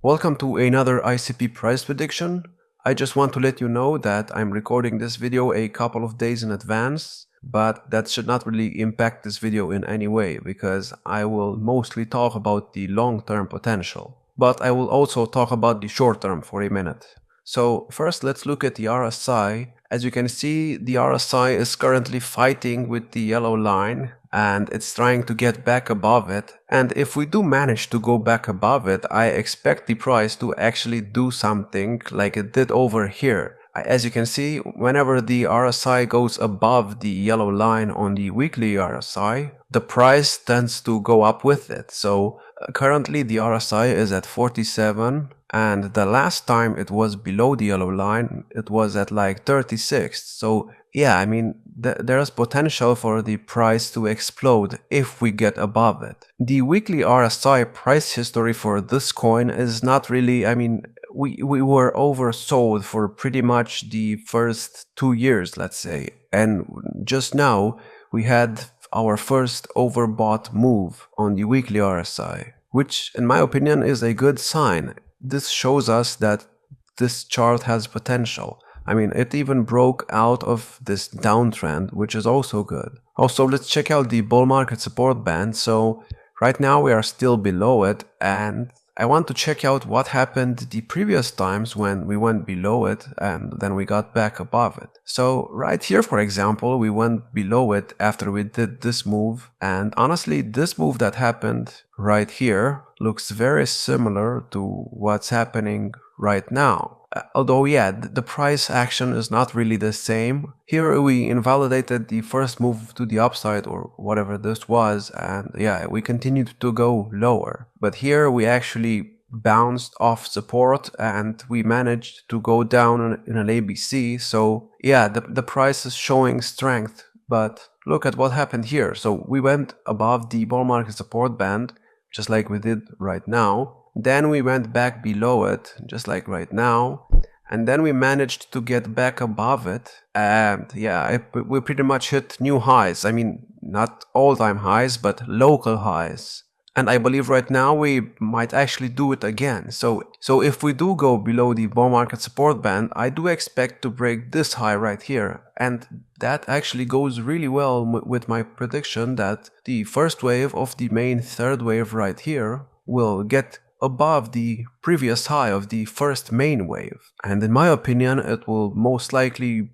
Welcome to another ICP price prediction. I just want to let you know that I'm recording this video a couple of days in advance, but that should not really impact this video in any way because I will mostly talk about the long-term potential. But I will also talk about the short-term for a minute. So first let's look at the RSI. As you can see, the RSI is currently fighting with the yellow line and it's trying to get back above it. And if we do manage to go back above it, I expect the price to actually do something like it did over here. As you can see, whenever the RSI goes above the yellow line on the weekly RSI, the price tends to go up with it. So currently the RSI is at 47, and the last time it was below the yellow line, it was at like 36. So yeah, I mean, there's potential for the price to explode if we get above it. The weekly RSI price history for this coin is not really, I mean, we were oversold for pretty much the first 2 years, let's say. And just now we had our first overbought move on the weekly RSI, which in my opinion is a good sign. This shows us that this chart has potential. I mean, it even broke out of this downtrend, which is also good. Also, let's check out the bull market support band. So right now we are still below it, and I want to check out what happened the previous times when we went below it and then we got back above it. So right here, for example, we went below it after we did this move, and honestly this move that happened right here looks very similar to what's happening right now. Although yeah, the price action is not really the same. Here we invalidated the first move to the upside or whatever this was, and yeah, we continued to go lower. But here we actually bounced off support and we managed to go down in an ABC. So yeah, the price is showing strength. But look at what happened here. So we went above the bull market support band, just like we did right now. Then we went back below it, just like right now, and then we managed to get back above it, and yeah, we pretty much hit new highs. I mean, not all-time highs, but local highs. And I believe right now we might actually do it again. So if we do go below the bull market support band, I do expect to break this high right here. And that actually goes really well with my prediction that the first wave of the main third wave right here will get above the previous high of the first main wave. And in my opinion, it will most likely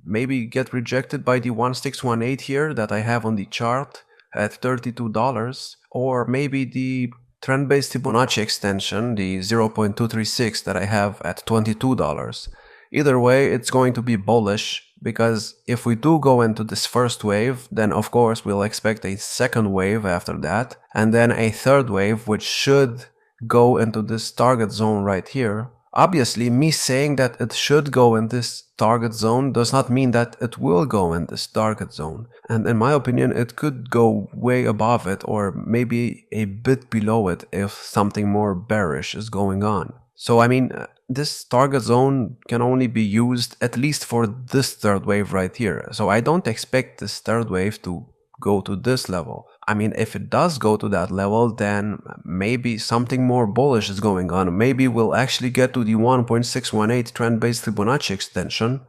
maybe get rejected by the 1618 here that I have on the chart at $32, or maybe the trend-based Fibonacci extension, the 0.236 that I have at $22. Either way, it's going to be bullish, because if we do go into this first wave, then of course we'll expect a second wave after that, and then a third wave, which should go into this target zone right here. Obviously, me saying that it should go in this target zone does not mean that it will go in this target zone. And in my opinion, it could go way above it or maybe a bit below it if something more bearish is going on. So I mean, this target zone can only be used at least for this third wave right here. So I don't expect this third wave to go to this level. I mean, if it does go to that level, then maybe something more bullish is going on. Maybe we'll actually get to the 1.618 trend-based Fibonacci extension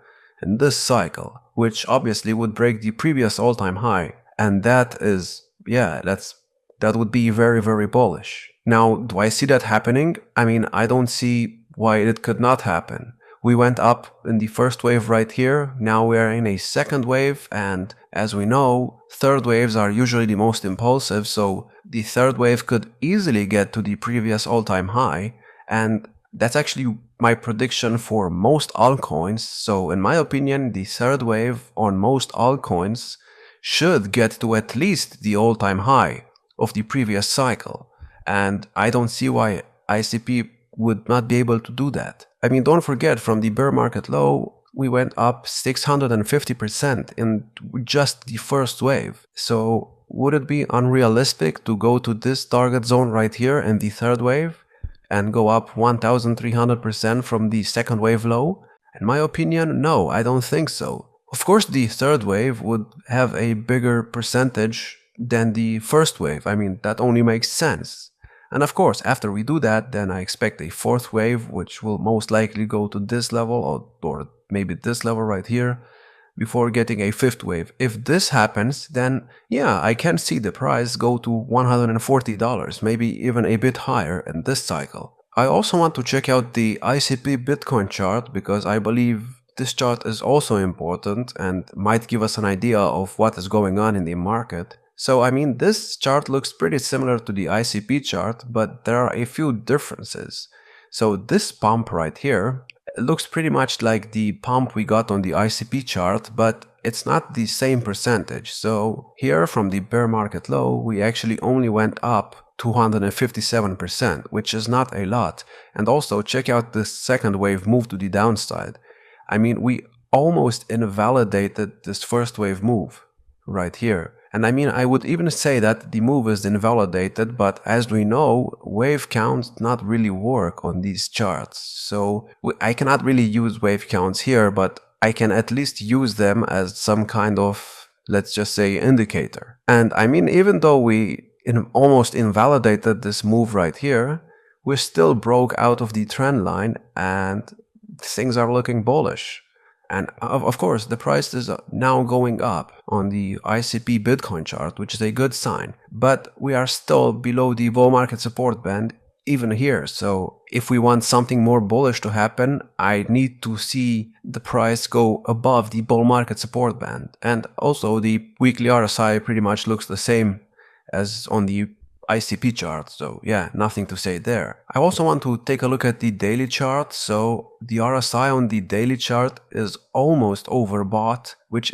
in this cycle, which obviously would break the previous all-time high. And that is, yeah, that would be very, very bullish. Now, do I see that happening? I mean, I don't see why it could not happen. We went up in the first wave right here, now we are in a second wave, and as we know, third waves are usually the most impulsive, so the third wave could easily get to the previous all-time high, and that's actually my prediction for most altcoins. So in my opinion, the third wave on most altcoins should get to at least the all-time high of the previous cycle, and I don't see why ICP would not be able to do that. I mean, don't forget, from the bear market low, we went up 650% in just the first wave. So would it be unrealistic to go to this target zone right here in the third wave and go up 1300% from the second wave low? In my opinion, no, I don't think so. Of course, the third wave would have a bigger percentage than the first wave. I mean, that only makes sense. And of course, after we do that, then I expect a fourth wave, which will most likely go to this level or maybe this level right here, before getting a fifth wave. If this happens, then yeah, I can see the price go to $140, maybe even a bit higher in this cycle. I also want to check out the ICP Bitcoin chart because I believe this chart is also important and might give us an idea of what is going on in the market. So I mean, this chart looks pretty similar to the ICP chart, but there are a few differences. So this pump right here, it looks pretty much like the pump we got on the ICP chart, but it's not the same percentage. So here from the bear market low, we actually only went up 257%, which is not a lot. And also check out the second wave move to the downside. I mean, we almost invalidated this first wave move right here. And I mean, I would even say that the move is invalidated, but as we know, wave counts not really work on these charts. So I cannot really use wave counts here, but I can at least use them as some kind of, let's just say, indicator. And I mean, even though we almost invalidated this move right here, we still broke out of the trend line and things are looking bullish. And of course, the price is now going up on the ICP Bitcoin chart, which is a good sign. But we are still below the bull market support band even here. So if we want something more bullish to happen, I need to see the price go above the bull market support band. And also the weekly RSI pretty much looks the same as on the ICP chart, so yeah, nothing to say there. I also want to take a look at the daily chart. So the RSI on the daily chart is almost overbought, which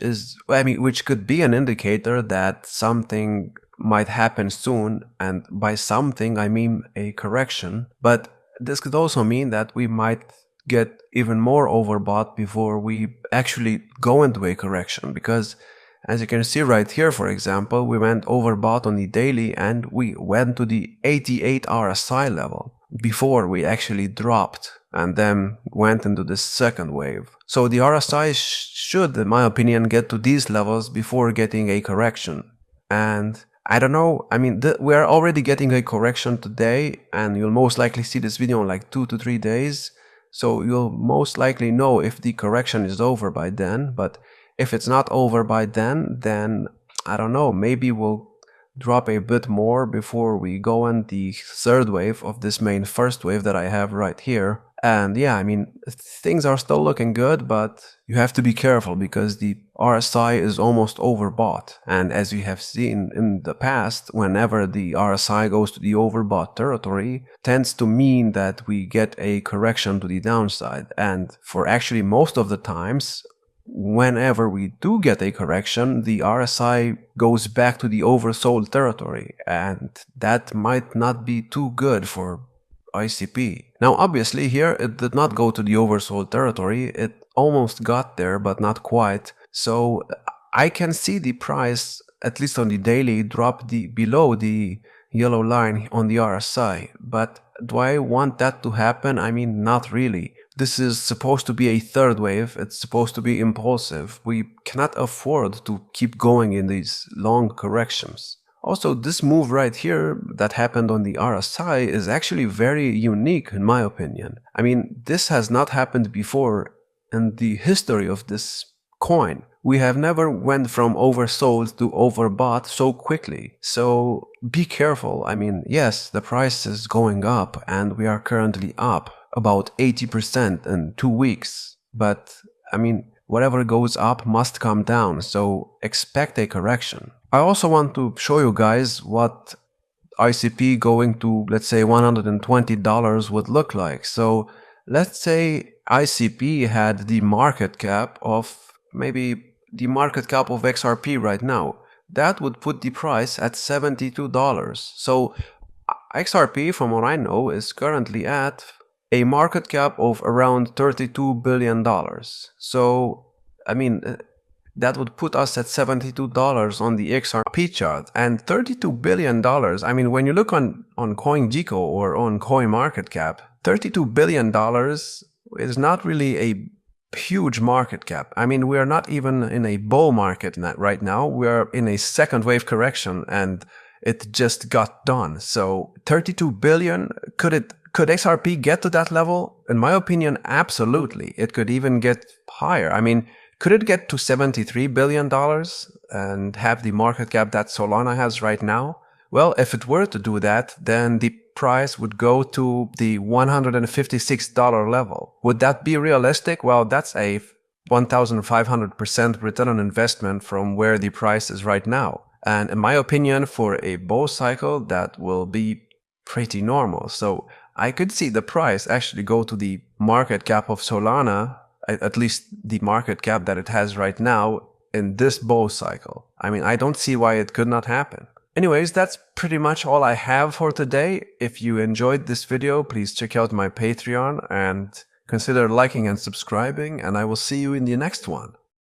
could be an indicator that something might happen soon, and by something I mean a correction. But this could also mean that we might get even more overbought before we actually go into a correction, because as you can see right here, for example, we went overbought on the daily and we went to the 88 RSI level before we actually dropped and then went into this second wave. So the RSI should, in my opinion, get to these levels before getting a correction. And I don't know, I mean, we are already getting a correction today, and you'll most likely see this video in like 2 to 3 days. So you'll most likely know if the correction is over by then, but if it's not over by then I don't know, maybe we'll drop a bit more before we go in the third wave of this main first wave that I have right here. And yeah, I mean, things are still looking good, but you have to be careful because the RSI is almost overbought. And as you have seen in the past, whenever the RSI goes to the overbought territory, tends to mean that we get a correction to the downside. And for actually most of the times, whenever we do get a correction, the RSI goes back to the oversold territory, and that might not be too good for ICP. Now obviously here it did not go to the oversold territory, it almost got there but not quite. So I can see the price, at least on the daily, drop below the yellow line on the RSI. But do I want that to happen? I mean, not really. This is supposed to be a third wave, it's supposed to be impulsive. We cannot afford to keep going in these long corrections. Also, this move right here that happened on the RSI is actually very unique in my opinion. I mean, this has not happened before in the history of this coin. We have never went from oversold to overbought so quickly. So be careful. I mean, yes, the price is going up and we are currently up about 80% in 2 weeks. But I mean, whatever goes up must come down, so expect a correction. I also want to show you guys what ICP going to, let's say, $120 would look like. So let's say ICP had the market cap of maybe the market cap of XRP right now. That would put the price at $72. So XRP, from what I know, is currently at a market cap of around $32 billion. So, I mean, that would put us at $72 on the XRP chart. And $32 billion, I mean, when you look on CoinGecko or on CoinMarketCap, $32 billion is not really a huge market cap. I mean, we are not even in a bull market right now. We are in a second wave correction, and it just got done. So 32 billion, could XRP get to that level? In my opinion, absolutely. It could even get higher. I mean, could it get to $73 billion and have the market cap that Solana has right now? Well, if it were to do that, then the price would go to the $156 level. Would that be realistic? Well, that's a 1,500% return on investment from where the price is right now. And in my opinion, for a bull cycle, that will be pretty normal. So I could see the price actually go to the market cap of Solana, at least the market cap that it has right now in this bull cycle. I mean, I don't see why it could not happen. Anyways, that's pretty much all I have for today. If you enjoyed this video, please check out my Patreon and consider liking and subscribing, and I will see you in the next one.